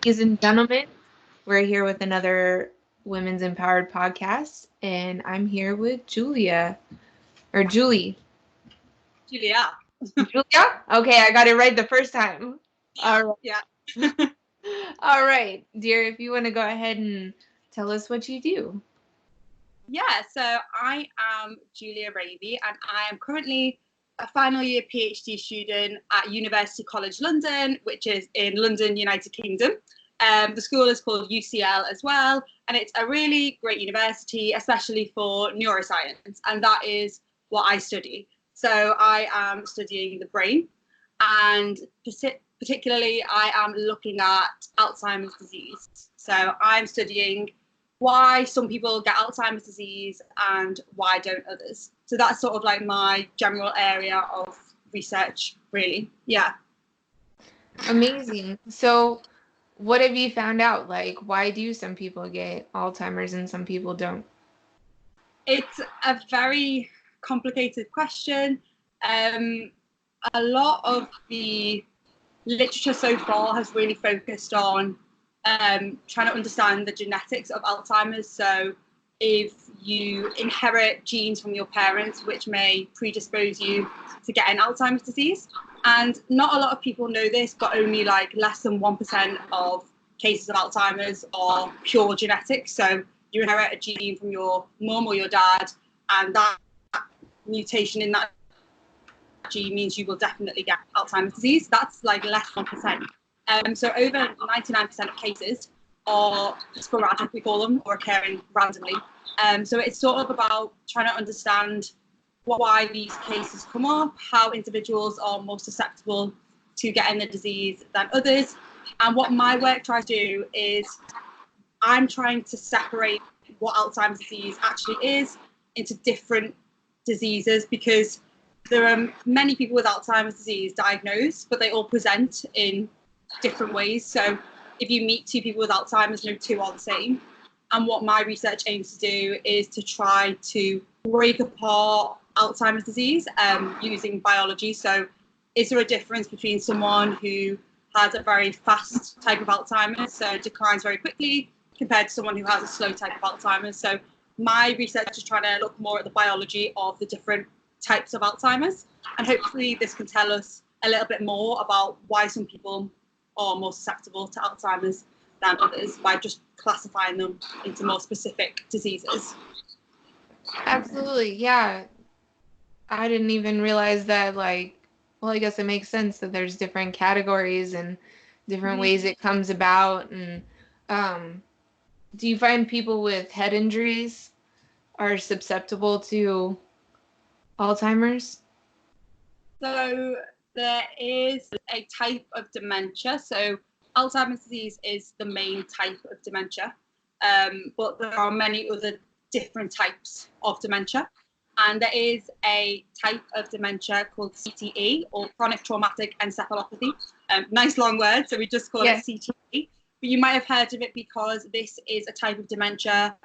Ladies and gentlemen, we're here with another Women's Empowered podcast, and I'm here with Julia, or Julie. Julia. Julia? Okay, I got it right the first time. All Yeah. right. All right, dear, if you want to go ahead and tell us what you do. Yeah, so I am Julia Ravey, and I am currently a final year PhD student at University College London, which is in London, United Kingdom. The school is called UCL as well, and it's a really great university, especially for neuroscience, and that is what I study. So I am studying the brain, and particularly I am looking at Alzheimer's disease. So I'm studying why some people get Alzheimer's disease and why don't others. So that's sort of like my general area of research, really. Yeah. Amazing. So, what have you found out? Like, why do some people get Alzheimer's and some people don't? It's a very complicated question. A lot of the literature so far has really focused on trying to understand the genetics of Alzheimer's. So if you inherit genes from your parents, which may predispose you to getting Alzheimer's disease. And not a lot of people know this, but only like less than 1% of cases of Alzheimer's are pure genetics. So you inherit a gene from your mum or your dad, and that mutation in that gene means you will definitely get Alzheimer's disease. That's like less than 1%. So over 99% of cases are sporadic, we call them, or occurring randomly. So it's sort of about trying to understand why these cases come up, how individuals are more susceptible to getting the disease than others. And what my work tries to do is I'm trying to separate what Alzheimer's disease actually is into different diseases, because there are many people with Alzheimer's disease diagnosed, but they all present in different ways. So if you meet two people with Alzheimer's, no two are the same. And what my research aims to do is to try to break apart Alzheimer's disease using biology. So is there a difference between someone who has a very fast type of Alzheimer's, so declines very quickly, compared to someone who has a slow type of Alzheimer's? So my research is trying to look more at the biology of the different types of Alzheimer's, and hopefully this can tell us a little bit more about why some people are more susceptible to Alzheimer's than others by just classifying them into more specific diseases. Absolutely, yeah. I didn't even realize that, like, well, I guess it makes sense that there's different categories and different ways it comes about. And do you find people with head injuries are susceptible to Alzheimer's? So there is a type of dementia. So Alzheimer's disease is the main type of dementia, but there are many other different types of dementia. And there is a type of dementia called CTE, or chronic traumatic encephalopathy. Nice long word, so we just call it CTE. But you might have heard of it because this is a type of dementia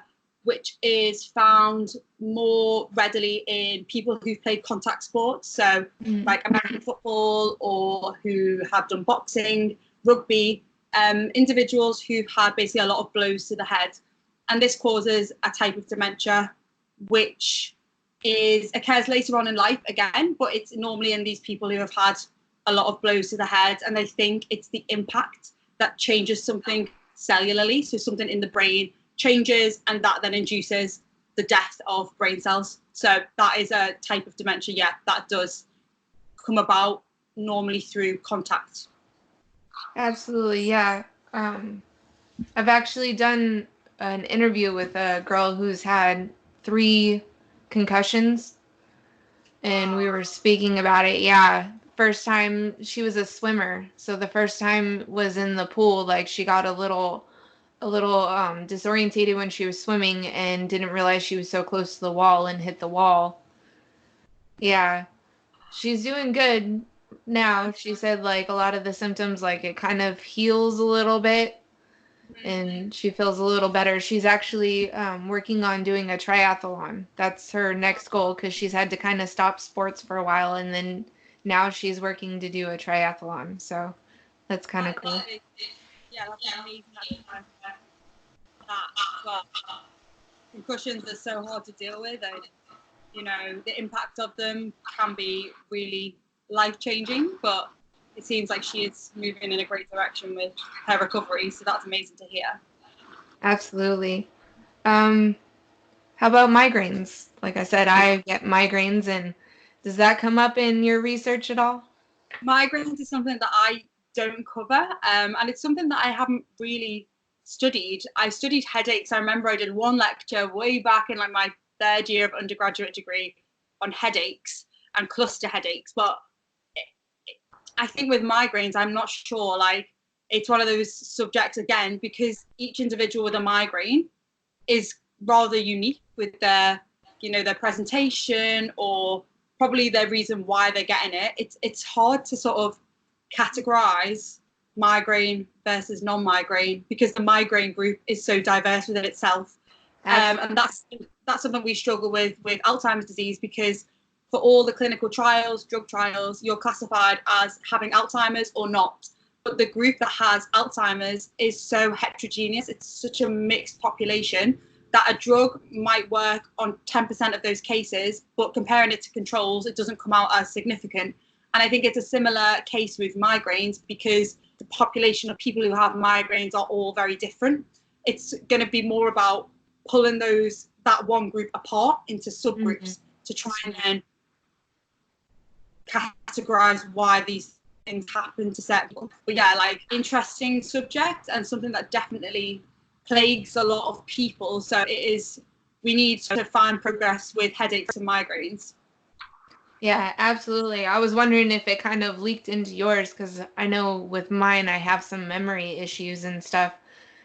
which is found more readily in people who've played contact sports, so like American football, or who have done boxing, rugby, individuals who've had basically a lot of blows to the head. And this causes a type of dementia which occurs later on in life again, but it's normally in these people who have had a lot of blows to the head, and they think it's the impact that changes something cellularly, so something in the brain changes, and that then induces the death of brain cells. So that is a type of dementia, yeah, that does come about normally through contact. Absolutely, yeah. I've actually done an interview with a girl who's had 3 concussions, and we were speaking about it. Yeah, first time she was a swimmer, so the first time was in the pool. Like, she got a little disorientated when she was swimming and didn't realize she was so close to the wall and hit the wall. Yeah, she's doing good now. She said, like, a lot of the symptoms, like, it kind of heals a little bit and she feels a little better. She's actually working on doing a triathlon. That's her next goal, because she's had to kind of stop sports for a while, and then now she's working to do a triathlon. So that's kind of cool. Yeah, that's amazing that you have that as well. Concussions are so hard to deal with, and you know the impact of them can be really life-changing, but it seems like she is moving in a great direction with her recovery, so that's amazing to hear. Absolutely. Um, how about migraines? Like I said, I get migraines, and does that come up in your research at all? Migraines is something that I don't cover, and it's something that I haven't really studied. I studied headaches. I remember I did one lecture way back in like my third year of undergraduate degree on headaches and cluster headaches, but I think with migraines, I'm not sure. Like, it's one of those subjects again because each individual with a migraine is rather unique with their, you know, their presentation or probably their reason why they're getting it. It's hard to sort of categorize migraine versus non-migraine because the migraine group is so diverse within itself. And that's something we struggle with Alzheimer's disease because for all the clinical trials, drug trials, you're classified as having Alzheimer's or not. But the group that has Alzheimer's is so heterogeneous. It's such a mixed population that a drug might work on 10% of those cases, but comparing it to controls, it doesn't come out as significant. And I think it's a similar case with migraines because the population of people who have migraines are all very different. It's going to be more about pulling that one group apart into subgroups to try and then categorize why these things happen to certain people. But yeah, like interesting subject and something that definitely plagues a lot of people. So we need to find progress with headaches and migraines. Yeah, absolutely. I was wondering if it kind of leaked into yours because I know with mine I have some memory issues and stuff.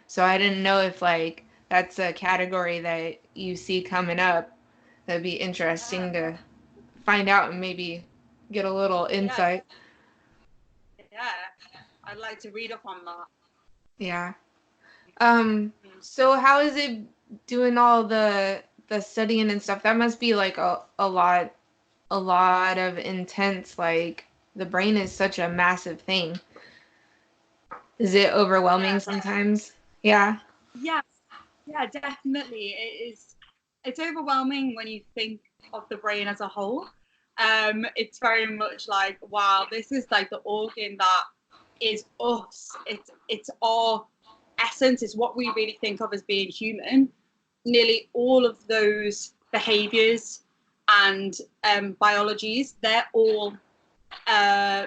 So I didn't know if like that's a category that you see coming up. That'd be interesting to find out and maybe get a little Yeah, insight. yeah. I'd like to read up on that. Yeah. So how is it doing all the studying and stuff? That must be like a lot of intense, like the brain is such a massive thing. Is it overwhelming Yeah, sometimes? Yeah. yeah, yeah, definitely. It's overwhelming when you think of the brain as a whole. It's very much like, wow, this is like the organ that is us. It's our essence, it's what we really think of as being human. Nearly all of those behaviors and biologies, uh,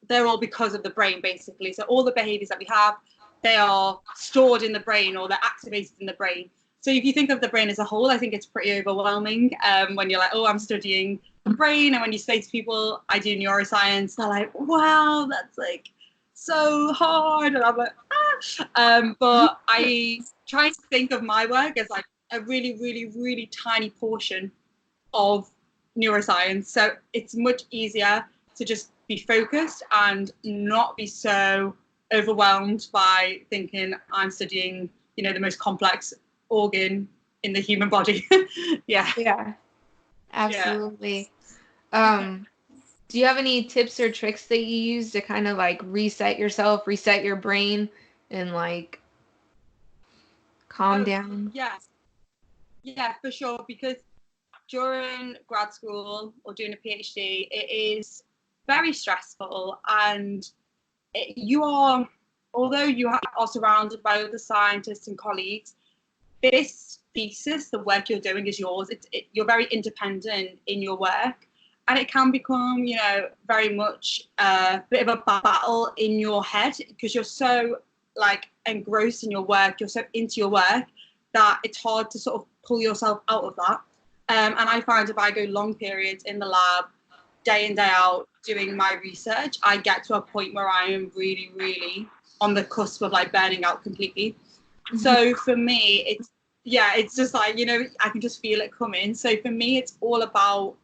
they're all because of the brain, basically. So all the behaviors that we have, they are stored in the brain or they're activated in the brain. So if you think of the brain as a whole, I think it's pretty overwhelming when you're like, oh, I'm studying the brain. And when you say to people, I do neuroscience, they're like, wow, that's like so hard. And I'm like, ah. But I try to think of my work as like a really, really, really tiny portion of neuroscience. So it's much easier to just be focused and not be so overwhelmed by thinking I'm studying, you know, the most complex organ in the human body. Yeah. Yeah. Yeah. Absolutely. Um, do you have any tips or tricks that you use to kind of like reset yourself, reset your brain, and like calm Oh, down? yes. Yeah, for sure. Because during grad school or doing a PhD, it is very stressful and you are, although you are surrounded by other scientists and colleagues, this thesis, the work you're doing is yours. You're very independent in your work, and it can become, you know, very much a bit of a battle in your head because you're so like engrossed in your work, you're so into your work that it's hard to sort of pull yourself out of that. And I find if I go long periods in the lab, day in day out doing my research, I get to a point where I am really, really on the cusp of like burning out completely. So for me, it's just like, you know, I can just feel it coming. So for me, it's all about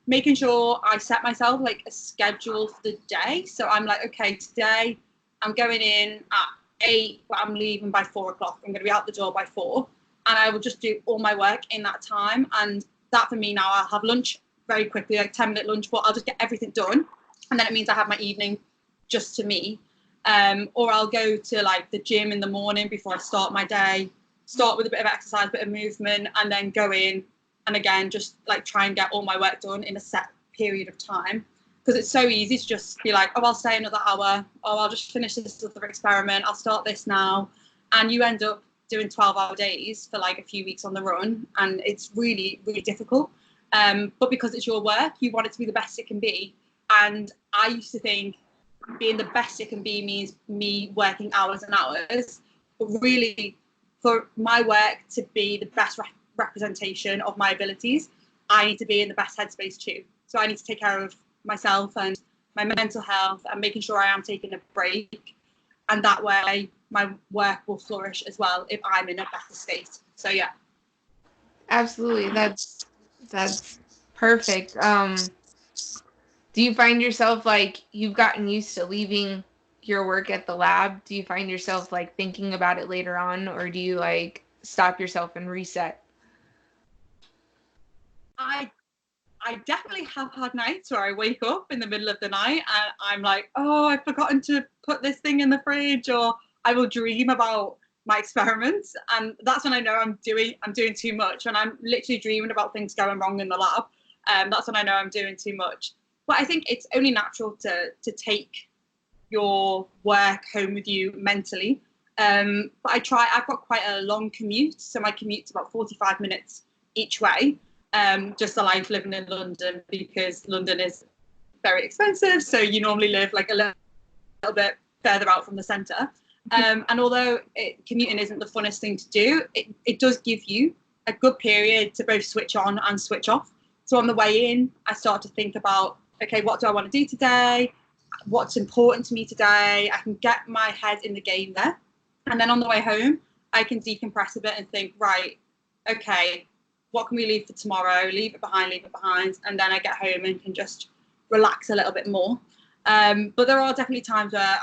making sure I set myself like a schedule for the day. So I'm like, okay, today I'm going in at 8, but I'm leaving by 4 o'clock. I'm going to be out the door by 4. And I will just do all my work in that time. And that for me now, I'll have lunch very quickly, like 10-minute lunch, but I'll just get everything done. And then it means I have my evening just to me. Or I'll go to like the gym in the morning before I start my day, start with a bit of exercise, bit of movement, and then go in and again just like try and get all my work done in a set period of time. Because it's so easy to just be like, oh, I'll stay another hour, oh, I'll just finish this other experiment, I'll start this now, and you end up doing 12-hour days for like a few weeks on the run, and it's really, really difficult. But because it's your work, you want it to be the best it can be. And I used to think being the best it can be means me working hours and hours, but really for my work to be the best representation of my abilities, I need to be in the best headspace too. So I need to take care of myself and my mental health and making sure I am taking a break, and that way my work will flourish as well if I'm in a better state. So yeah, Absolutely. That's perfect. Do you find yourself like you've gotten used to leaving your work at the lab? Do you find yourself like thinking about it later on, or do you like stop yourself and reset? I I definitely have had nights where I wake up in the middle of the night and I'm like, oh, I've forgotten to put this thing in the fridge, or I will dream about my experiments, and that's when I know I'm doing too much, and I'm literally dreaming about things going wrong in the lab. That's when I know I'm doing too much. But I think it's only natural to take your work home with you mentally. But I've got quite a long commute, so my commute's about 45 minutes each way. Just the life living in London, because London is very expensive, so you normally live like a little bit further out from the centre. And although commuting isn't the funnest thing to do, it does give you a good period to both switch on and switch off. So on the way in, I start to think about, okay, what do I want to do today? What's important to me today? I can get my head in the game there. And then on the way home, I can decompress a bit and think, right, okay, what can we leave for tomorrow? Leave it behind. And then I get home and can just relax a little bit more. But there are definitely times where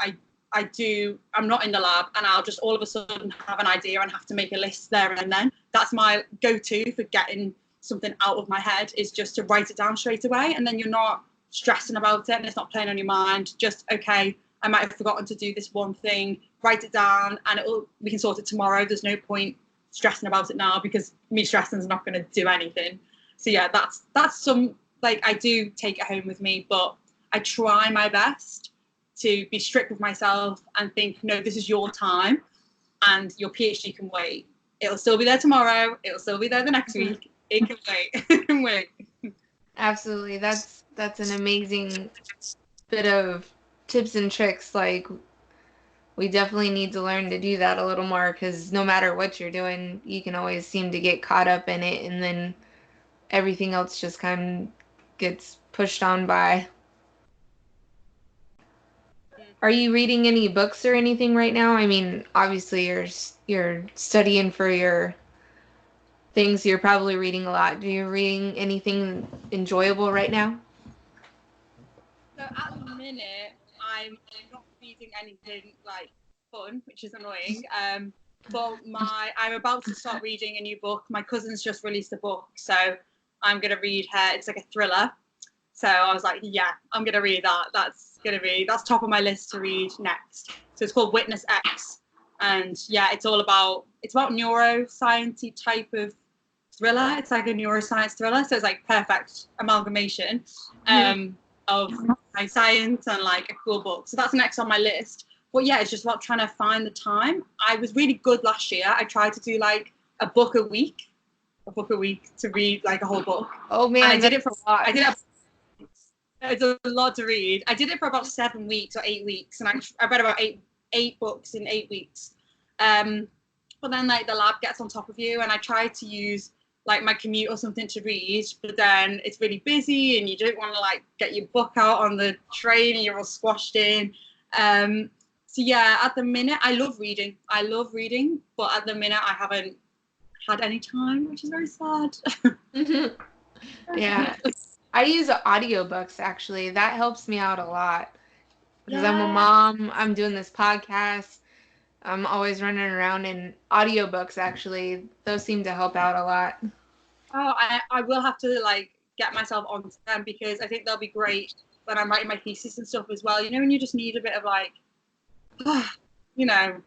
I'm not in the lab and I'll just all of a sudden have an idea and have to make a list there and then. That's my go-to for getting something out of my head, is just to write it down straight away. And then you're not stressing about it and it's not playing on your mind. Just, okay, I might have forgotten to do this one thing, write it down, and we can sort it tomorrow. There's no point stressing about it now, because me stressing is not going to do anything. So yeah, that's some, like, I do take it home with me, but I try my best to be strict with myself and think, no, this is your time and your PhD can wait. It'll still be there tomorrow. It'll still be there the next week. It can wait. It can wait. Absolutely. That's an amazing bit of tips and tricks. Like, we definitely need to learn to do that a little more, because no matter what you're doing, you can always seem to get caught up in it, and then everything else just kind of gets pushed on by. Are you reading any books or anything right now? I mean, obviously you're studying for your things. You're probably reading a lot. Do you reading anything enjoyable right now? So at the minute, I'm not reading anything like fun, which is annoying. But I'm about to start reading a new book. My cousin's just released a book, so I'm gonna read her. It's like a thriller. So I was like, yeah, I'm gonna read that. That's top of my list to read next. So it's called Witness X, and yeah, it's about neuroscience type of thriller. It's like a neuroscience thriller, so it's like perfect amalgamation of my science and like a cool book. So that's next on my list. But yeah, it's just about trying to find the time. I was really good last year. I tried to do like a book a week to read like a whole book. Oh man, and I did it for a lot. It's a lot to read. I did it for about 7 weeks or 8 weeks, and I read about eight books in 8 weeks. But then like the lab gets on top of you, and I tried to use like my commute or something to read, but then it's really busy and you don't want to like get your book out on the train and you're all squashed in. So yeah, at the minute I love reading, but at the minute I haven't had any time, which is very sad. Yeah. I use audiobooks actually. That helps me out a lot, because I'm a mom, I'm doing this podcast, I'm always running around, and audiobooks actually, those seem to help out a lot. Oh, I will have to like get myself onto them, because I think they'll be great when I'm writing my thesis and stuff as well. You know, when you just need a bit of like you know,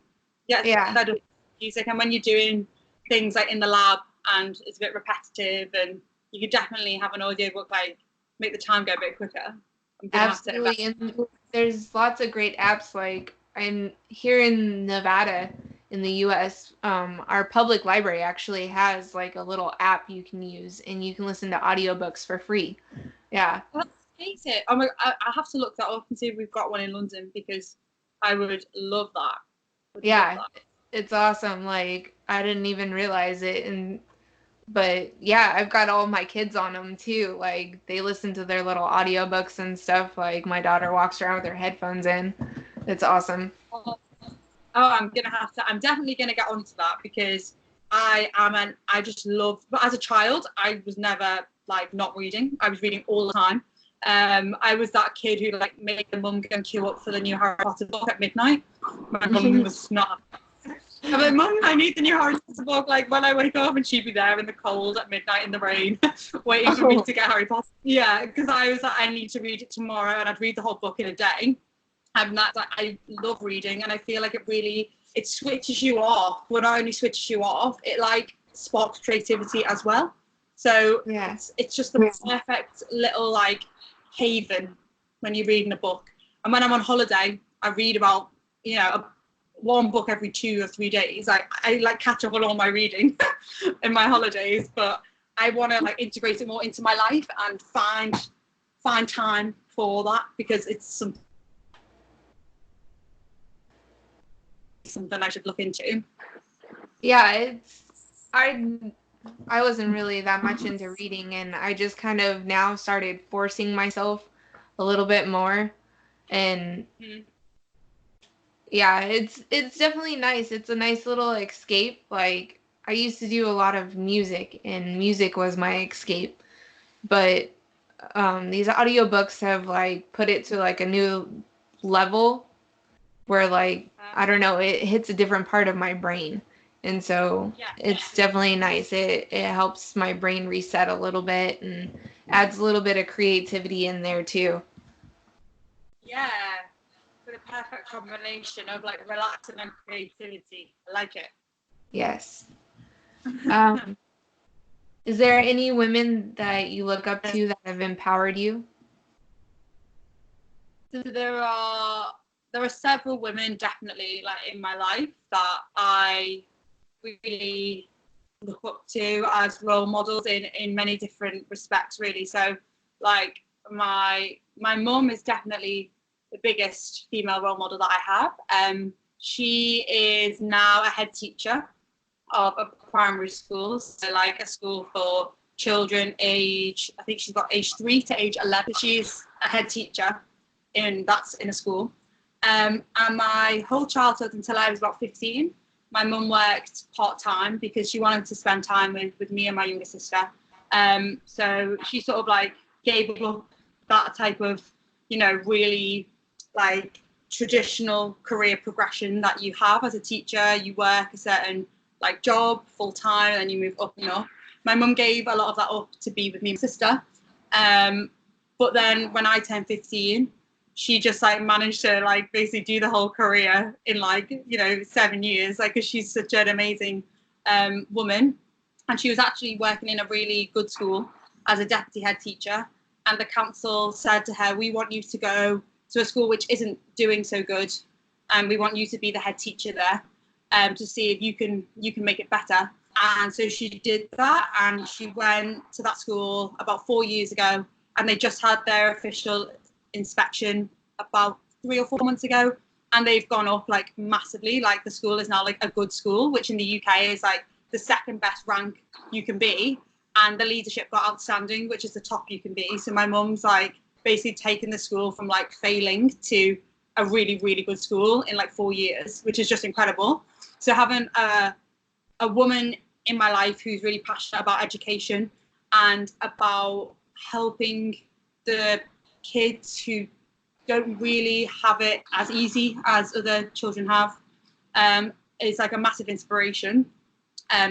get Yeah. fed up with music. And when you're doing things like in the lab and it's a bit repetitive, and you could definitely have an audiobook, like make the time go a bit quicker. I'm gonna have to Absolutely. invest. And there's lots of great apps. Like I'm here in Nevada in the US, our public library actually has like a little app you can use and you can listen to audiobooks for free. Yeah. That's amazing. I have to look that up and see if we've got one in London, because I would love that. Would love Yeah. that. It's awesome. Like I didn't even realize it, and but yeah, I've got all my kids on them too. Like they listen to their little audiobooks and stuff. Like my daughter walks around with her headphones in. It's awesome. Oh, I'm definitely gonna get onto that, because I just love, but as a child, I was never like not reading. I was reading all the time. I was that kid who like made the mum go and queue up for the new Harry Potter book at midnight. My mum was not. I'm like, Mum, I need the new Harry Potter book. Like when I wake up, and she'd be there in the cold at midnight in the rain, waiting for me Oh, to get Harry Potter. Yeah, because I was like, I need to read it tomorrow, and I'd read the whole book in a day. And that's like, I love reading, and I feel like it switches you off. But not only switches you off, it like sparks creativity as well. So yeah. it's just the perfect little like haven when you're reading a book. And when I'm on holiday, I read about one book every 2 or 3 days. I like catch up on all my reading in my holidays, but I want to like integrate it more into my life and find time for that, because it's something I should look into. Yeah, it's I wasn't really that much into reading and I just kind of now started forcing myself a little bit more and Mm. yeah, it's definitely nice. It's a nice little escape. Like I used to do a lot of music and music was my escape. But these audiobooks have like put it to like a new level where like I don't know, it hits a different part of my brain. And so Yeah, it's definitely nice. It helps my brain reset a little bit and adds a little bit of creativity in there too. yeah, for the perfect combination of like relaxing and creativity. I like it. Yes. Um, is there any women that you look up to that have empowered you? So there are several women definitely like in my life that I really look up to as role models in many different respects, really. So like my mum is definitely the biggest female role model that I have. She is now a head teacher of a primary school, so like a school for children I think she's got age 3 to age 11. She's a head teacher that's in a school. And my whole childhood until I was about 15, my mum worked part-time because she wanted to spend time with me and my younger sister. So she sort of like gave up that type of, really like traditional career progression that you have as a teacher. You work a certain like job full time and then you move up and up. My mum gave a lot of that up to be with me and my sister. But then when I turned 15, she just like managed to like basically do the whole career in like 7 years, like, because she's such an amazing woman. And she was actually working in a really good school as a deputy head teacher, and the council said to her, we want you to go to a school which isn't doing so good, and we want you to be the head teacher there, to see if you can make it better. And so she did that, and she went to that school about 4 years ago, and they just had their official inspection about 3 or 4 months ago, and they've gone up like massively. Like the school is now like a good school, which in the UK is like the second best rank you can be, and the leadership got outstanding, which is the top you can be. So my mum's like basically taken the school from like failing to a really, really good school in like 4 years, which is just incredible. So having a woman in my life who's really passionate about education and about helping the kids who don't really have it as easy as other children have, is like a massive inspiration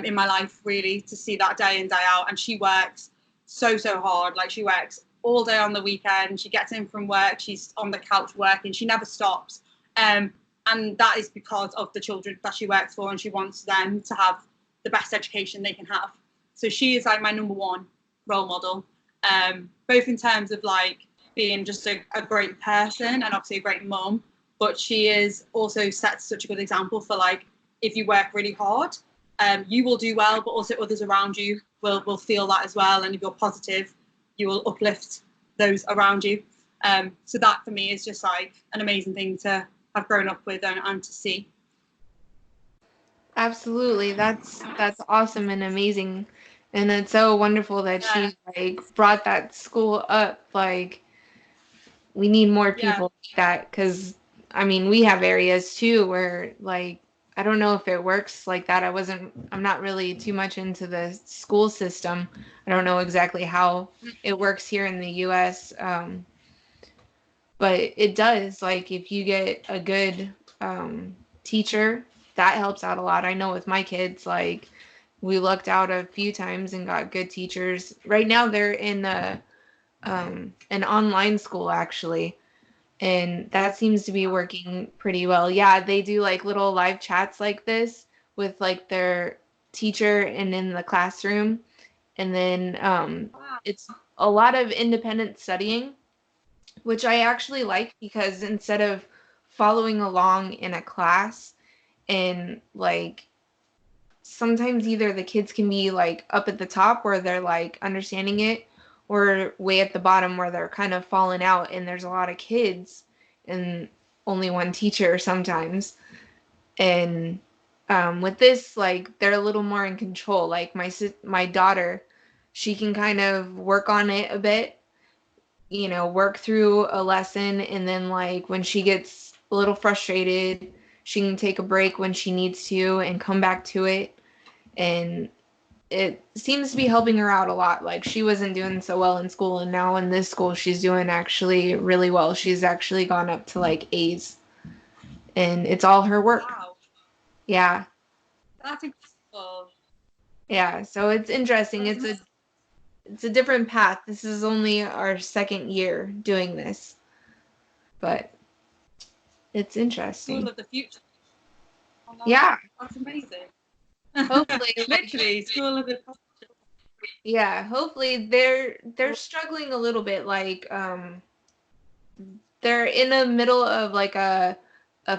in my life, really, to see that day in, day out. And she works so hard. Like she works all day on the weekend. She gets in from work, she's on the couch working, she never stops. And that is because of the children that she works for, and she wants them to have the best education they can have. So she is like my number one role model, both in terms of like being just a great person and obviously a great mum, but she is also sets such a good example for like, if you work really hard, you will do well, but also others around you will feel that as well. And if you're positive, you will uplift those around you. So that for me is just like an amazing thing to have grown up with and to see. Absolutely. That's awesome and amazing. And it's so wonderful that Yeah. she like brought that school up. Like we need more Yeah. people like that, because I mean, we have areas too where like I don't know if it works like that. I'm not really too much into the school system. I don't know exactly how it works here in the US. But it does, like if you get a good teacher, that helps out a lot. I know with my kids, like we lucked out a few times and got good teachers. Right now they're in an online school actually, and that seems to be working pretty well. Yeah, they do like little live chats like this with like their teacher and in the classroom, and then Wow. it's a lot of independent studying, which I actually like, because instead of following along in a class, and like sometimes either the kids can be like up at the top where they're like understanding it, or way at the bottom where they're kind of falling out and there's a lot of kids and only one teacher sometimes. And with this, like they're a little more in control. Like my daughter, she can kind of work on it a bit, work through a lesson, and then like when she gets a little frustrated, she can take a break when she needs to and come back to it. And it seems to be helping her out a lot. Like she wasn't doing so well in school, and now in this school she's doing actually really well. She's actually gone up to like A's, and it's all her work. Wow. Yeah. That's incredible. Yeah, so it's interesting. It's a different path. This is only our second year doing this, but it's School interesting. of the future. Oh, Yeah, no, that's amazing. hopefully, like, Literally, school of the yeah, hopefully they're struggling a little bit. Like, they're in the middle of like a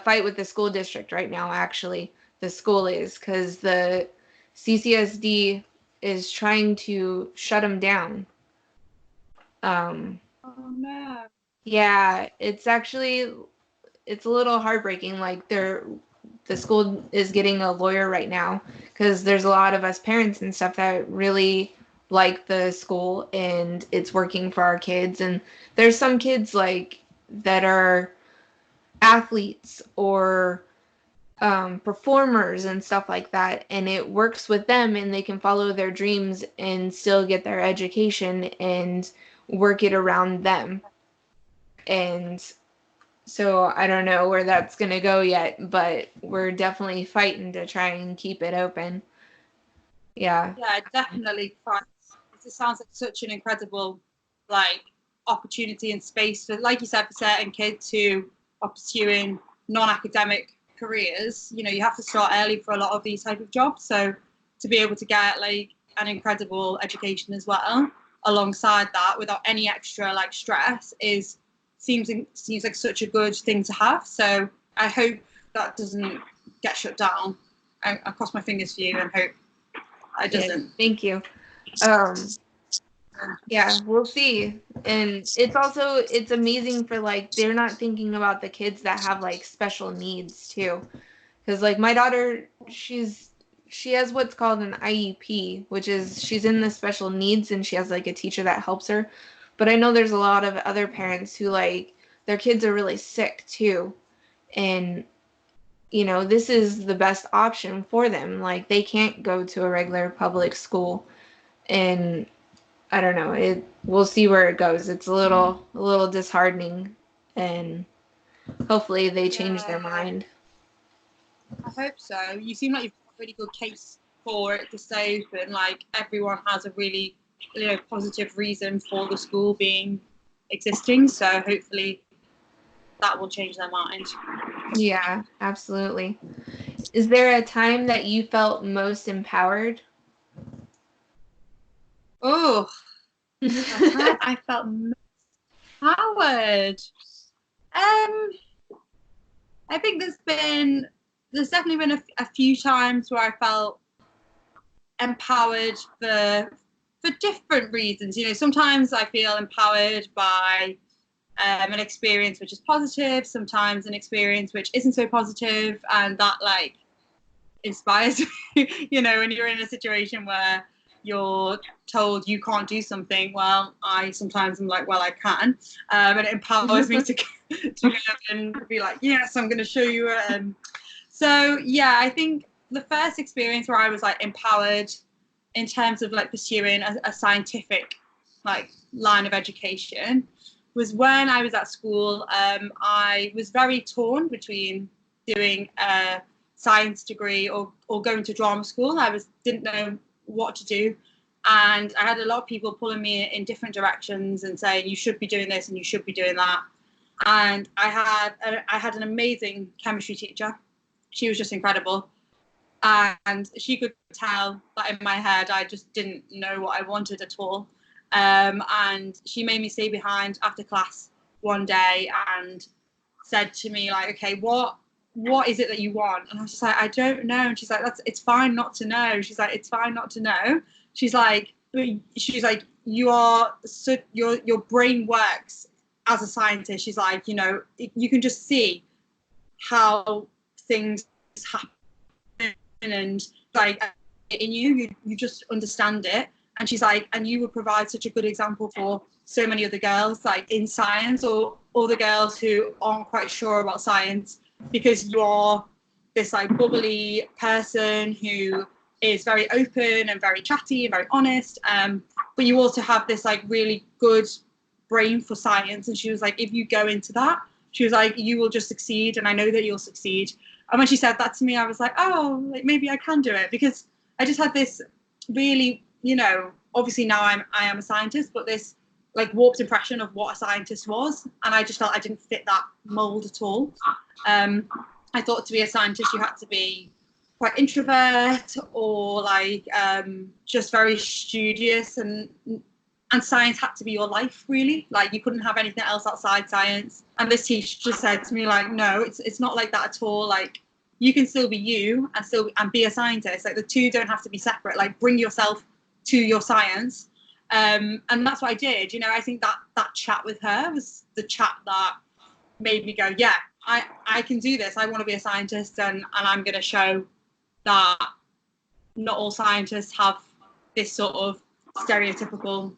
fight with the school district right now. Actually, the school is, because the CCSD is trying to shut them down. Um, Oh no. yeah, it's a little heartbreaking. Like the school is getting a lawyer right now, because there's a lot of us parents and stuff that really like the school and it's working for our kids. And there's some kids like that are athletes or performers and stuff like that, and it works with them and they can follow their dreams and still get their education and work it around them. And so I don't know where that's going to go yet, but we're definitely fighting to try and keep it open. Yeah. Yeah, definitely. It just sounds like such an incredible, like, opportunity and space for, like you said, for certain kids who are pursuing non-academic careers. You know, you have to start early for a lot of these type of jobs. So to be able to get like an incredible education as well alongside that without any extra like stress is seems like such a good thing to have. So I hope that doesn't get shut down. I cross my fingers for you and hope it Yeah, doesn't. thank you. Um, yeah, we'll see. And it's amazing for like they're not thinking about the kids that have like special needs too. Because like my daughter, she has what's called an IEP, which is she's in the special needs and she has like a teacher that helps her. But I know there's a lot of other parents who like their kids are really sick too. And this is the best option for them. Like they can't go to a regular public school, and I don't know. We'll see where it goes. It's a little disheartening, and hopefully they change their Yeah, mind. I hope so. You seem like you've got a really good case for it to stay open. Like everyone has a really, positive reason for the school being existing. So hopefully that will change their mind. Yeah, absolutely. Is there a time that you felt most empowered? Oh, a time I felt empowered. Um, I think there's definitely been a few times where I felt empowered for different reasons. You know, sometimes I feel empowered by an experience which is positive, sometimes an experience which isn't so positive, and that like inspires me. You know, when you're in a situation where you're told you can't do something, well, I sometimes am like, well, I can, and it empowers me to go and be like, yes, I'm going to show you. So yeah, I think the first experience where I was like empowered in terms of like pursuing a scientific like line of education was when I was at school. I was very torn between doing a science degree or going to drama school. Didn't know what to do. And I had a lot of people pulling me in different directions and saying, you should be doing this and you should be doing that. And I had an amazing chemistry teacher. She was just incredible. And she could tell that in my head I just didn't know what I wanted at all. And she made me stay behind after class one day and said to me like, okay, what is it that you want? And I was just like, I don't know. And she's like, it's fine not to know. She's like, it's fine not to know. She's like, you are so your brain works as a scientist. She's like, you know, you can just see how things happen, and like in you just understand it. And she's like, and you would provide such a good example for so many other girls like in science or the girls who aren't quite sure about science, because you are this like bubbly person who is very open and very chatty and very honest, but you also have this like really good brain for science. And she was like, if you go into that, she was like, you will just succeed, and I know that you'll succeed. And when she said that to me, I was like, oh, like maybe I can do it, because I just had this really, you know, obviously now I am a scientist, but this like warped impression of what a scientist was, and I just felt I didn't fit that mold at all. I thought to be a scientist you had to be quite introvert or like just very studious, and science had to be your life, really. Like you couldn't have anything else outside science. And this teacher just said to me like, no, it's not like that at all. Like you can still be you and be a scientist. Like the two don't have to be separate. Like bring yourself to your science. And that's what I did. You know, I think that chat with her was the chat that made me go, yeah, I can do this. I want to be a scientist, and I'm going to show that not all scientists have this sort of stereotypical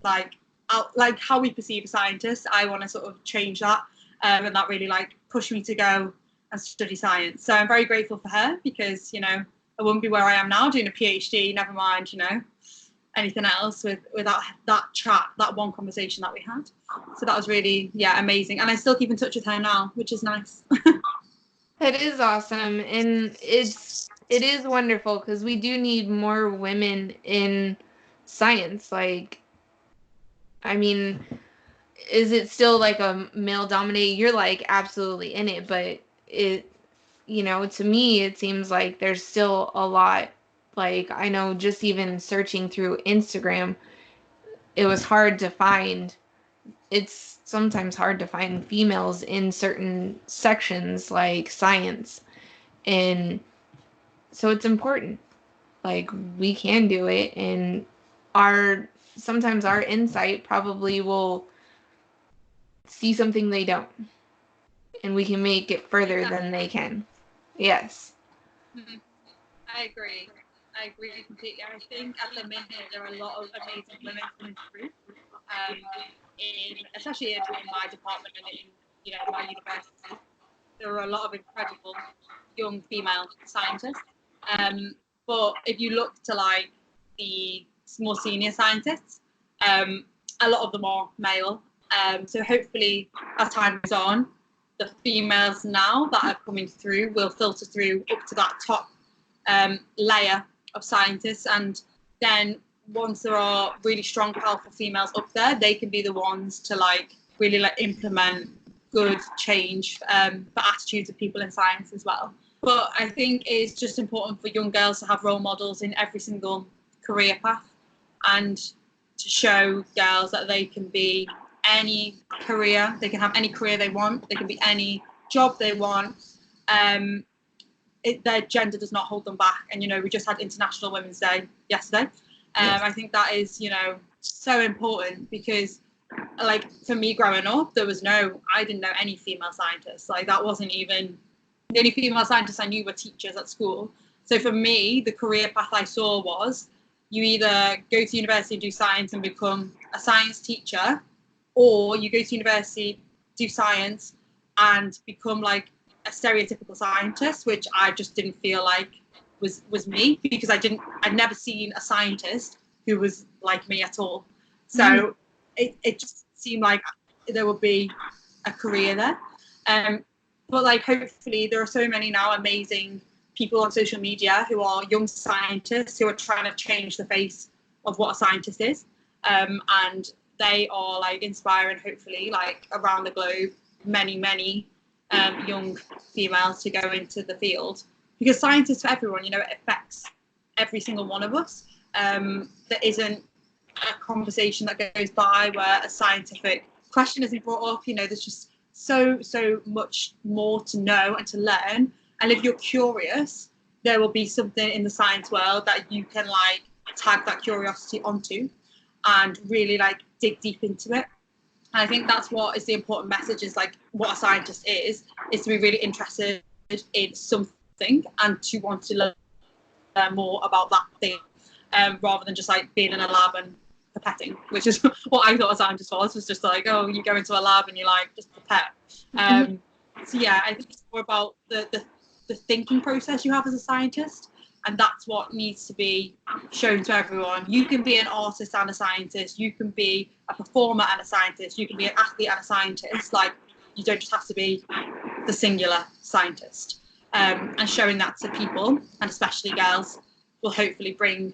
like how we perceive a scientist. I want to sort of change that, and that really like pushed me to go and study science. So I'm very grateful for her, because you know I wouldn't be where I am now doing a PhD, never mind, you know, anything else without that chat, that one conversation that we had. So that was really, yeah, amazing. And I still keep in touch with her now, which is nice. That is awesome, and it is wonderful because we do need more women in science. Like, I mean, is it still like a male dominated? You're like absolutely in it, but it, you know, to me, it seems like there's still a lot. Like, I know just even searching through Instagram, it was hard to find. It's sometimes hard to find females in certain sections like science. And so it's important. Like, we can do it, and our sometimes our insight probably will see something they don't, and we can make it further Exactly. than they can. Yes. I agree. I agree completely. I think at the minute there are a lot of amazing women coming through, especially in my department and in my university. There are a lot of incredible young female scientists. But if you look to like the more senior scientists, a lot of them are male. So hopefully, as time goes on, the females now that are coming through will filter through up to that top layer of scientists, and then once there are really strong, powerful females up there, they can be the ones to like really like implement good change for attitudes of people in science as well. But I think it's just important for young girls to have role models in every single career path, and to show girls that they can be any career, they can have any career they want, they can be any job they want. Their gender does not hold them back. And, you know, we just had International Women's Day yesterday. Yes. I think that is, you know, so important, because like for me growing up, I didn't know any female scientists. Like that wasn't even, the only female scientists I knew were teachers at school. So for me, the career path I saw was, you either go to university and do science and become a science teacher, or you go to university, do science and become like a stereotypical scientist, which I just didn't feel like was me, because I'd never seen a scientist who was like me at all. So it just seemed like there would be a career there. But like hopefully there are so many now amazing people on social media who are young scientists who are trying to change the face of what a scientist is. And they are like inspiring, hopefully, like around the globe, many young females to go into the field, because science is for everyone. You know, it affects every single one of us. There isn't a conversation that goes by where a scientific question isn't brought up. You know, there's just so much more to know and to learn. And if you're curious, there will be something in the science world that you can like tag that curiosity onto and really like dig deep into it. And I think that's what is the important message, is like what a scientist is to be really interested in something and to want to learn more about that thing, rather than just like being in a lab and pipetting, which is what I thought a scientist was just like, oh, you go into a lab and you like just pipette. So yeah, I think it's more about the thinking process you have as a scientist, and that's what needs to be shown to everyone. You can be an artist and a scientist, you can be a performer and a scientist, you can be an athlete and a scientist. Like, you don't just have to be the singular scientist. And showing that to people, and especially girls, will hopefully bring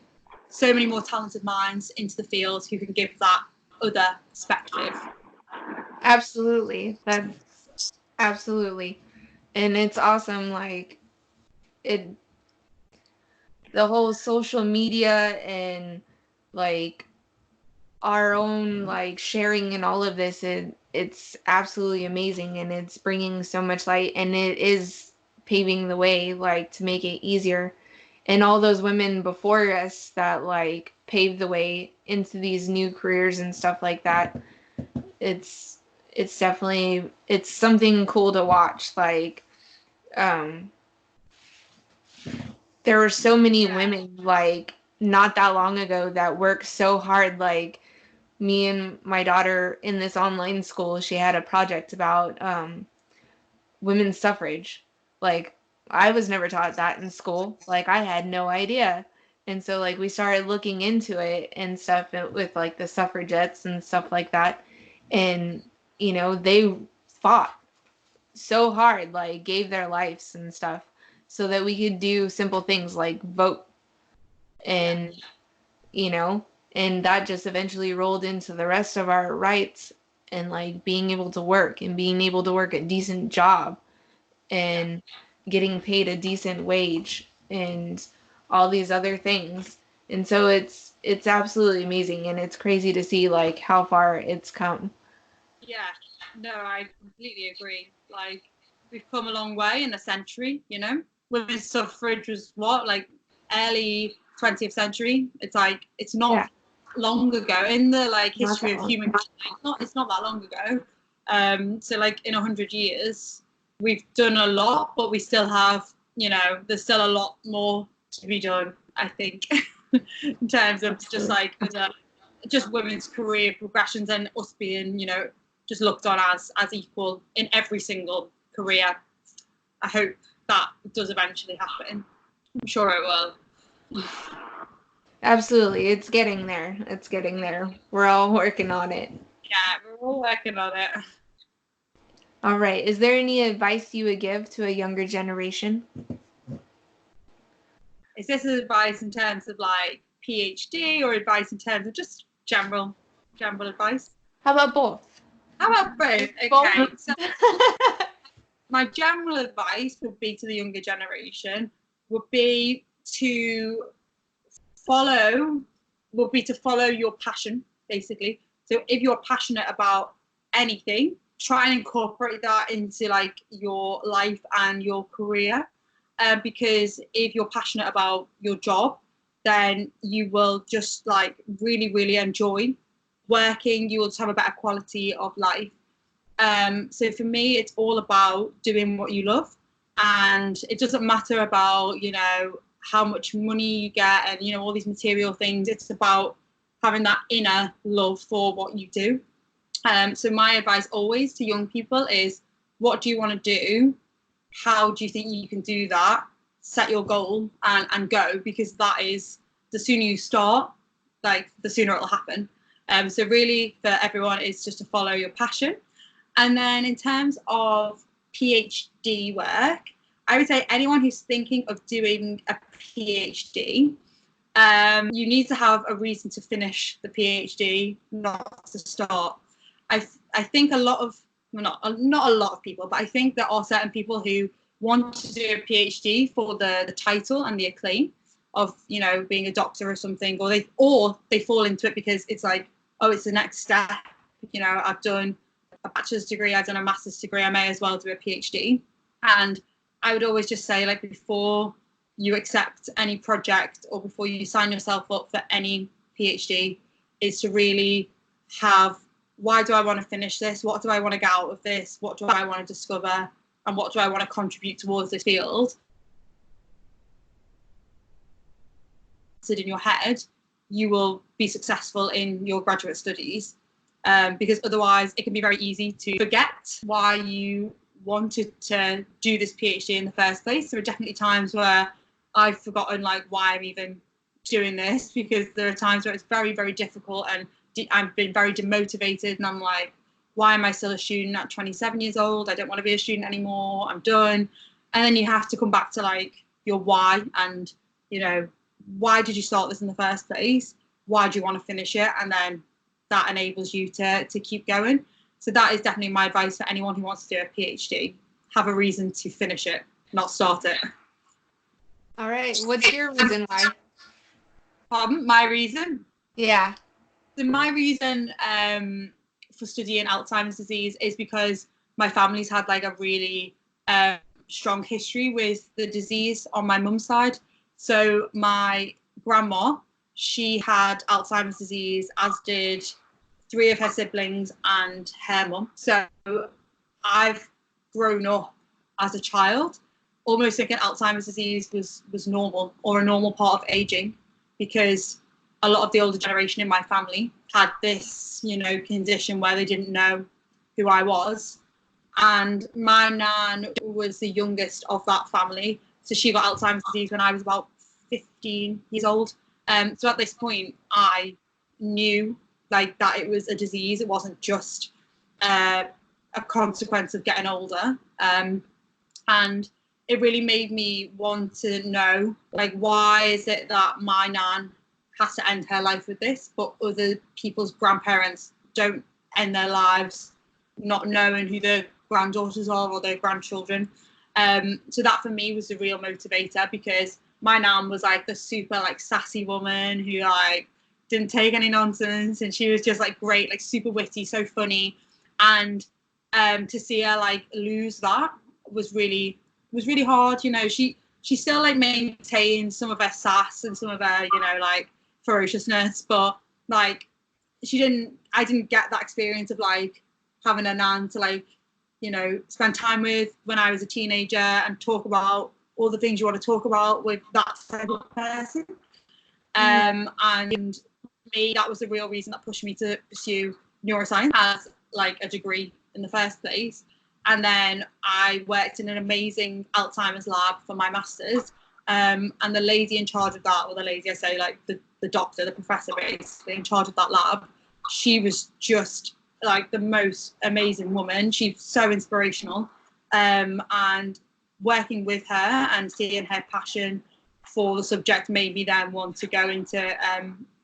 so many more talented minds into the field who can give that other perspective. Absolutely. That's absolutely. And it's awesome, like the whole social media and like our own like sharing and all of this, it's absolutely amazing, and it's bringing so much light, and it is paving the way like to make it easier. And all those women before us that like paved the way into these new careers and stuff like that, it's definitely, it's something cool to watch. Like there were so many women like not that long ago that worked so hard. Like me and my daughter in this online school, she had a project about women's suffrage. Like I was never taught that in school. Like I had no idea. And so like we started looking into it and stuff with like the suffragettes and stuff like that. And you know, they fought so hard, like gave their lives and stuff so that we could do simple things like vote. And you know, and that just eventually rolled into the rest of our rights, and like being able to work and being able to work a decent job and getting paid a decent wage and all these other things. And so it's absolutely amazing, and it's crazy to see like how far it's come. Yeah, no, I completely agree. Like, we've come a long way in a century, you know. Women's suffrage was what, like early 20th century. It's like, it's not long ago in the like history of humankind. It's not that long ago. So like in 100 years, we've done a lot, but we still have, you know, there's still a lot more to be done, I think, in terms of just like just women's career progressions and us being, you know, just looked on as equal in every single career. I hope that does eventually happen. I'm sure it will. Absolutely. It's getting there. It's getting there. We're all working on it. Yeah, we're all working on it. All right. Is there any advice you would give to a younger generation? Is this advice in terms of like PhD, or advice in terms of just general advice? How about both? How about both? Okay. So my general advice would be to the younger generation would be to follow your passion, basically. So if you're passionate about anything, try and incorporate that into like your life and your career. Because if you're passionate about your job, then you will just like really, really enjoy working. You will just have a better quality of life. So for me, it's all about doing what you love, and it doesn't matter about, you know, how much money you get and, you know, all these material things. It's about having that inner love for what you do. So my advice always to young people is, what do you want to do? How do you think you can do that? Set your goal and go, because that is, the sooner you start, like the sooner it'll happen. So really for everyone, it's just to follow your passion. And then in terms of PhD work, I would say anyone who's thinking of doing a PhD, you need to have a reason to finish the PhD, not to start. I think a lot of, well, not a lot of people, but I think there are certain people who want to do a PhD for the title and the acclaim of, you know, being a doctor or something, or they fall into it because it's like, oh, it's the next step. You know, I've done a bachelor's degree, I've done a master's degree, I may as well do a PhD. And I would always just say, like, before you accept any project or before you sign yourself up for any PhD, is to really have, why do I want to finish this? What do I want to get out of this? What do I want to discover? And what do I want to contribute towards this field? In your head, you will be successful in your graduate studies. Because otherwise it can be very easy to forget why you wanted to do this PhD in the first place. There are definitely times where I've forgotten like why I'm even doing this, because there are times where it's very, very difficult and I've been very demotivated, and I'm like, why am I still a student at 27 years old? I don't want to be a student anymore. I'm done. And then you have to come back to like your why, and, you know, why did you start this in the first place? Why do you want to finish it? And then that enables you to keep going. So that is definitely my advice for anyone who wants to do a PhD. Have a reason to finish it, not start it. All right. What's your reason why? Pardon? My reason? Yeah. So my reason for studying Alzheimer's disease is because my family's had like a really strong history with the disease on my mum's side. So my grandma, she had Alzheimer's disease, as did 3 of her siblings and her mum. So I've grown up as a child almost thinking Alzheimer's disease was normal, or a normal part of aging, because a lot of the older generation in my family had this, you know, condition where they didn't know who I was. And my nan was the youngest of that family. So she got Alzheimer's disease when I was about 15 years old. So at this point, I knew like that it was a disease. It wasn't just a consequence of getting older. And it really made me want to know, like, why is it that my nan has to end her life with this, but other people's grandparents don't end their lives not knowing who their granddaughters are or their grandchildren. So that for me was the real motivator, because my nan was like the super like sassy woman who like didn't take any nonsense, and she was just like great, like super witty, so funny. And to see her like lose that was really hard. You know, she still like maintained some of her sass and some of her, you know, like ferociousness, but like I didn't get that experience of like having a nan to like, you know, spend time with when I was a teenager and talk about all the things you want to talk about with that type of person. And for me, that was the real reason that pushed me to pursue neuroscience as like a degree in the first place. And then I worked in an amazing Alzheimer's lab for my master's. And the lady in charge of that, or the lady, I say, like the doctor, the professor basically in charge of that lab, she was just like the most amazing woman. She's so inspirational. And working with her and seeing her passion for the subject made me then want to go into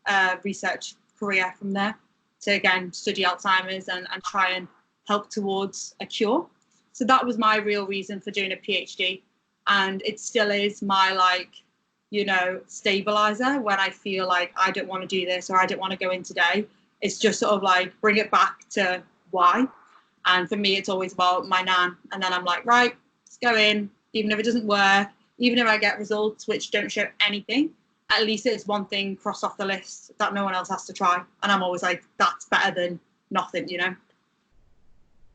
a research career from there, to again study Alzheimer's and try and help towards a cure. So that was my real reason for doing a PhD. And it still is my, like, you know, stabilizer when I feel like I don't want to do this or I don't want to go in today. It's just sort of like bring it back to why. And for me, it's always about my nan. And then I'm like, right, let's go in, even if it doesn't work, even if I get results which don't show anything, at least it's one thing crossed off the list that no one else has to try. And I'm always like, that's better than nothing, you know?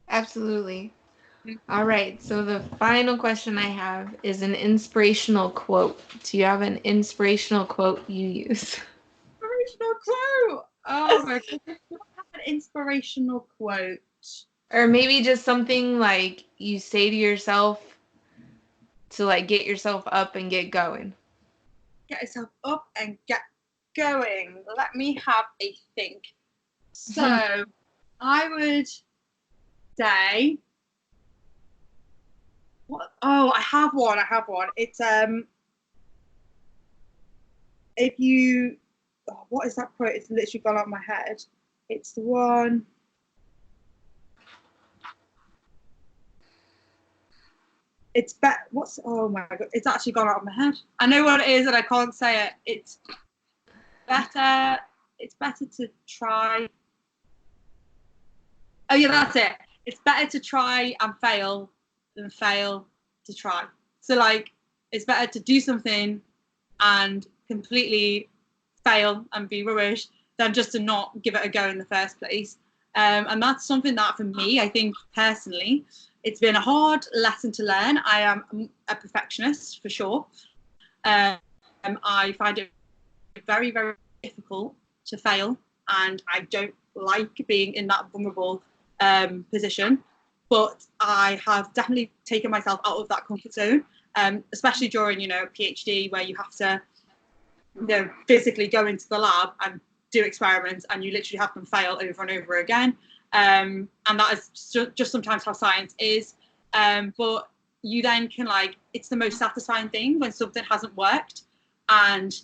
Absolutely. All right. So the final question I have is an inspirational quote. Do you have an inspirational quote you use? Inspirational quote. Oh my goodness. An inspirational quote. Or maybe just something like you say to yourself to like get yourself up and get going. Get yourself up and get going. Let me have a think. So I would say, what? Oh, I have one. It's if you, oh, what is that quote? It's literally gone out of my head. It's the one. It's what's, oh my god, it's actually gone out of my head. I know what it is and I can't say it. It's better to try. Oh yeah, that's it. It's better to try and fail than fail to try. So like, it's better to do something and completely fail and be rubbish than just to not give it a go in the first place. And that's something that for me, I think personally, it's been a hard lesson to learn. I am a perfectionist for sure. I find it very, very difficult to fail, and I don't like being in that vulnerable position. But I have definitely taken myself out of that comfort zone, especially during, you know, PhD where you have to, you know, physically go into the lab and do experiments, and you literally have them fail over and over again. And that is just sometimes how science is. But you then can, like, it's the most satisfying thing when something hasn't worked, and,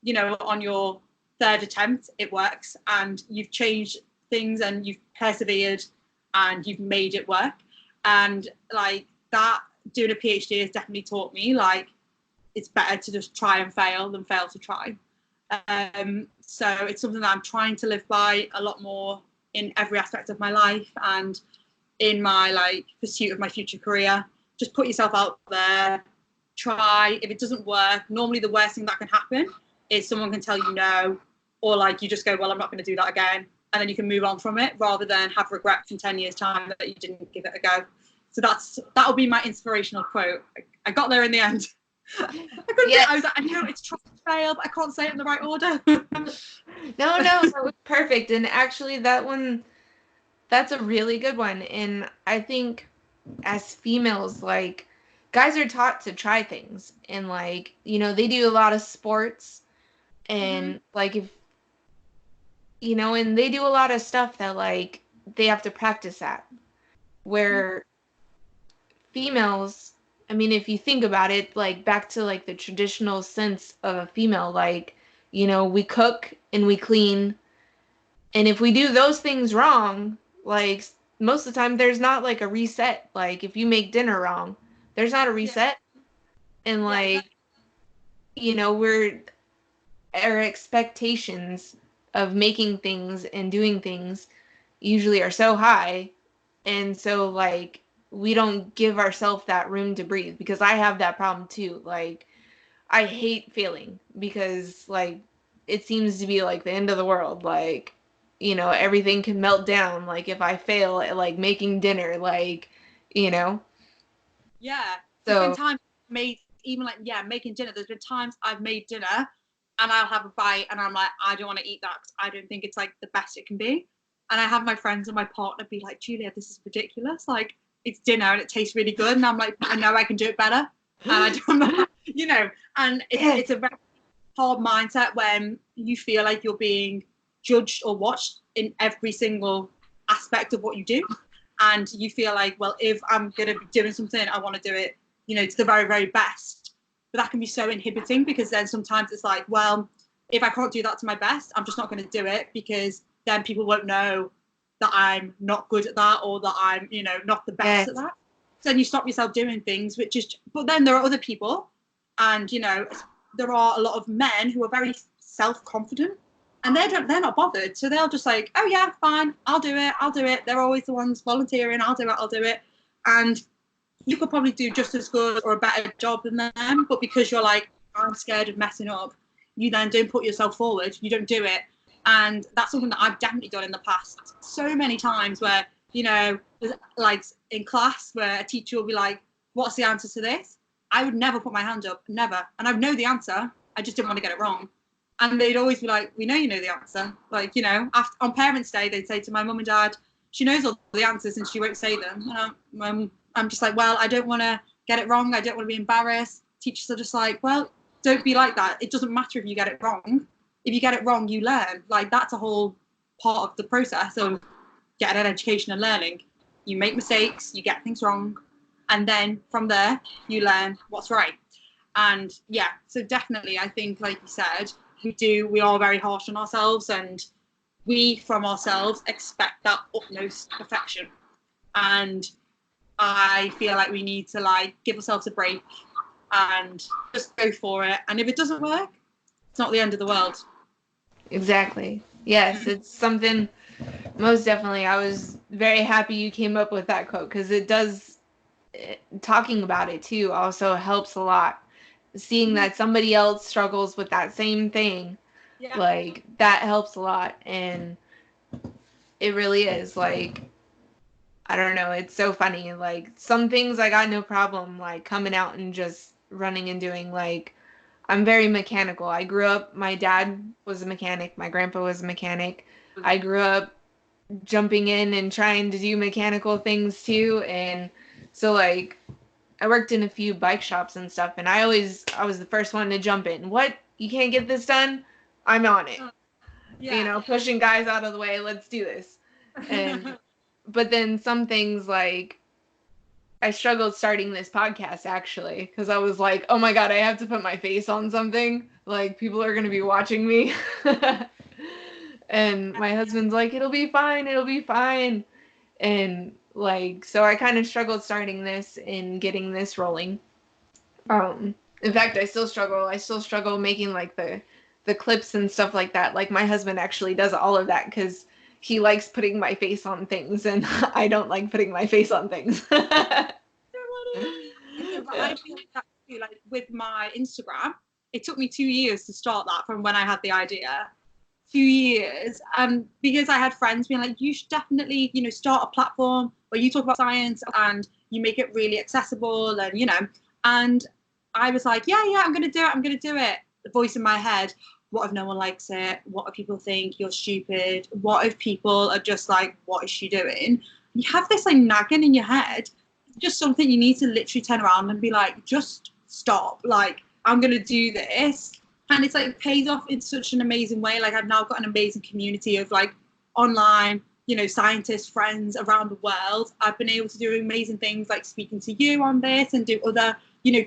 you know, on your third attempt it works, and you've changed things and you've persevered and you've made it work. And like that, doing a PhD has definitely taught me, like, it's better to just try and fail than fail to try. So it's something that I'm trying to live by a lot more in every aspect of my life and in my, like, pursuit of my future career. Just put yourself out there, try. If it doesn't work, normally the worst thing that can happen is someone can tell you no, or like you just go, well, I'm not going to do that again, and then you can move on from it rather than have regrets in 10 years time that you didn't give it a go. So that'll be my inspirational quote. I got there in the end. I was like, I know it's try to fail, but I can't say it in the right order. No, that was perfect. And actually that's a really good one. And I think as females, like, guys are taught to try things, and like, you know, they do a lot of sports, and like, if you know, and they do a lot of stuff that like they have to practice at, where females, I mean, if you think about it, like back to like the traditional sense of a female, like, you know, we cook and we clean, and if we do those things wrong, like most of the time there's not like a reset. Like if you make dinner wrong, there's not a reset. And like, you know, our expectations of making things and doing things usually are so high. And so like we don't give ourselves that room to breathe, because I have that problem too. Like I hate failing because like it seems to be like the end of the world. Like, you know, everything can melt down like if I fail at like making dinner, like, you know. Yeah, there's been So times made, even like, yeah, making dinner. There's been times I've made dinner and I'll have a bite and I'm like, I don't want to eat that because I don't think it's like the best it can be. And I have my friends and my partner be like, Julia, this is ridiculous. Like, it's dinner and it tastes really good. And I'm like, I know I can do it better. And I don't know, you know, and it's a very hard mindset when you feel like you're being judged or watched in every single aspect of what you do. And you feel like, well, if I'm going to be doing something, I want to do it, you know, to the very, very best. But that can be so inhibiting, because then sometimes it's like, well, if I can't do that to my best, I'm just not going to do it, because then people won't know that I'm not good at that, or that I'm, not the best at that. So then you stop yourself doing things, but then there are other people, and, there are a lot of men who are very self-confident, and they're not bothered. So they'll just like, oh yeah, fine, I'll do it. They're always the ones volunteering. I'll do it. And you could probably do just as good or a better job than them, but because you're like, I'm scared of messing up, you then don't put yourself forward. You don't do it. And that's something that I've definitely done in the past so many times, where, like in class, where a teacher will be like, what's the answer to this? I would never put my hand up, never. And I know the answer. I just didn't want to get it wrong. And they'd always be like, we know you know the answer. Like, on Parents' Day, they'd say to my mum and dad, she knows all the answers and she won't say them. And I'm just like, well, I don't want to get it wrong. I don't want to be embarrassed. Teachers are just like, well, don't be like that. It doesn't matter if you get it wrong. If you get it wrong, you learn. Like, that's a whole part of the process of getting an education and learning. You make mistakes, you get things wrong, and then from there, you learn what's right. And yeah, so definitely, I think, like you said, we are very harsh on ourselves, and we from ourselves expect that utmost perfection. And I feel like we need to like give ourselves a break and just go for it. And if it doesn't work, it's not the end of the world. Exactly. Yes, it's something, most definitely. I was very happy you came up with that quote, because it does, talking about it too also helps a lot. Seeing that somebody else struggles with that same thing, like, that helps a lot. And it really is, like, I don't know, it's so funny. Like, some things I got no problem, like, coming out and just running and doing. Like, I'm very mechanical. I grew up, my dad was a mechanic, my grandpa was a mechanic. I grew up jumping in and trying to do mechanical things too. And so, like, I worked in a few bike shops and stuff, and I was the first one to jump in. What? You can't get this done? I'm on it. Pushing guys out of the way. Let's do this. And but then some things, like, I struggled starting this podcast, actually, because I was like, oh my God, I have to put my face on something. Like, people are going to be watching me. And my husband's like, it'll be fine. It'll be fine. And, like, so I kind of struggled starting this and getting this rolling. In fact, I still struggle making, like, the clips and stuff like that. Like, my husband actually does all of that, because he likes putting my face on things, and I don't like putting my face on things. I feel that too, like with my Instagram, it took me 2 years to start that from when I had the idea. 2 years, because I had friends being like, you should definitely, start a platform where you talk about science and you make it really accessible, and and I was like, yeah, I'm gonna do it. The voice in my head, what if no one likes it? What if people think you're stupid? What if people are just like, what is she doing? You have this like nagging in your head, just something you need to literally turn around and be like, just stop. Like, I'm going to do this. And it's like paid off in such an amazing way. Like, I've now got an amazing community of like online, scientists, friends around the world. I've been able to do amazing things like speaking to you on this and do other,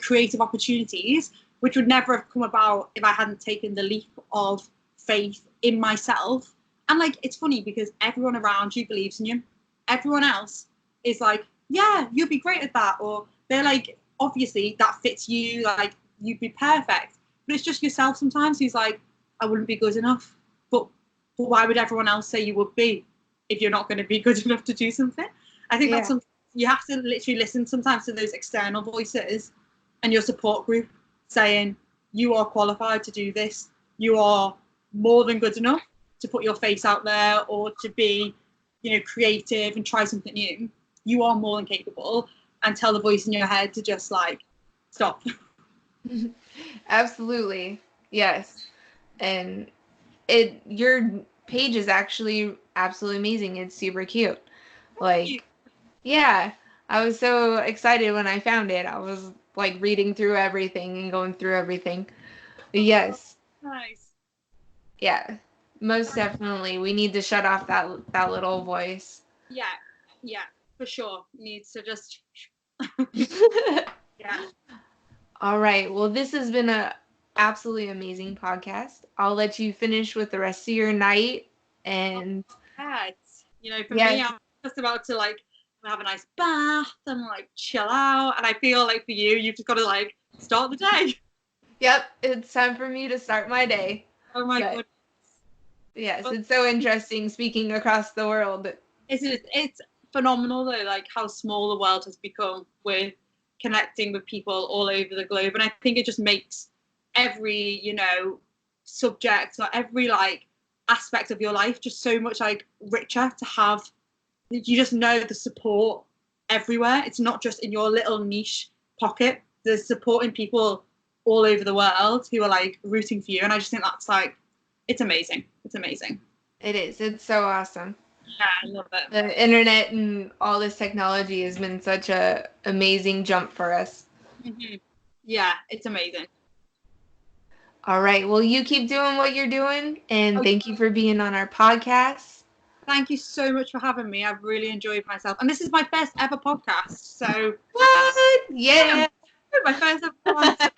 creative opportunities, which would never have come about if I hadn't taken the leap of faith in myself. And like, it's funny because everyone around you believes in you. Everyone else is like, yeah, you'll be great at that. Or they're like, obviously that fits you, like you'd be perfect. But it's just yourself sometimes who's like, I wouldn't be good enough. But why would everyone else say you would be if you're not going to be good enough to do something? I think that's something you have to literally listen sometimes to, those external voices and your support group saying, you are qualified to do this. You are more than good enough to put your face out there or to be, creative and try something new. You are more than capable, and tell the voice in your head to just like stop. Absolutely. Yes. And your page is actually absolutely amazing. It's super cute. Like, yeah, I was so excited when I found it. I was like reading through everything and going through everything. Yes. Nice. Yeah. Most definitely. We need to shut off that little voice. Yeah, for sure. Needs to just yeah. All right. Well, this has been a absolutely amazing podcast. I'll let you finish with the rest of your night, and You know, for me, I'm just about to like have a nice bath and like chill out. And I feel like for you, you've just got to like start the day. Yep, it's time for me to start my day. Oh my god. Yes, it's so interesting speaking across the world. It's phenomenal though, like how small the world has become with connecting with people all over the globe. And I think it just makes every, you know, subject or every like aspect of your life just so much like richer to have. You just know the support everywhere. It's not just in your little niche pocket. There's support in people all over the world who are like rooting for you. And I just think that's like, it's amazing. It's amazing. It is. It's so awesome. Yeah, I love it. The internet and all this technology has been such a amazing jump for us. Mm-hmm. Yeah, it's amazing. All right. Well, you keep doing what you're doing, and thank you for being on our podcast. Thank you so much for having me. I've really enjoyed myself. And this is my first ever podcast. So what? Yeah. My first ever one. So,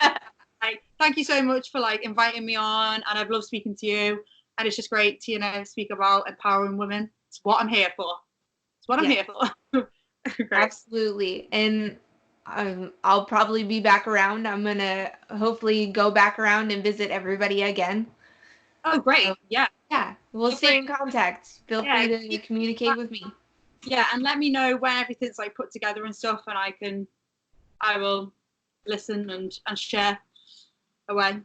like, thank you so much for like inviting me on, and I've loved speaking to you. And it's just great to, you know, speak about empowering women. It's what I'm here for. It's what I'm here for. Absolutely. And I'll probably be back around. I'm going to hopefully go back around and visit everybody again. Oh, great. So, yeah. Yeah. We'll stay in contact. Feel free to communicate with me. Yeah. And let me know when everything's like put together and stuff, and I will listen and share away.